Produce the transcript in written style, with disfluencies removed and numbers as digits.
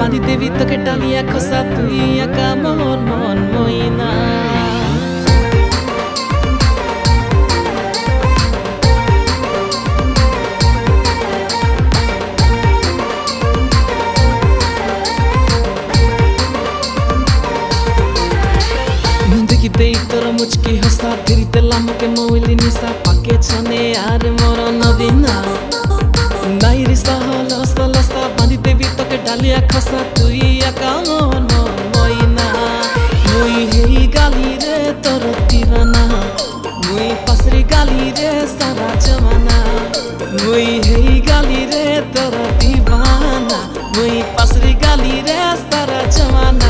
বাঁধি দেবী তোকে টানিয়া খসা তুই একা মন মন মইনা দেই তোর মুচকি হসা ফিরি তেলাম के मोइली निशा पाके छने यार मोर नदीना नाई रिसा हल हसलसा बांधी देवी तोके डालिया खसा तुई एका मन मन मइना मुई हेई गाली रे तोर दीवाना मुई पासरी गाली रे सारा जमाना मुई हेई गाली रे तोर दीवाना मुई पासरी गाली रे सारा जमाना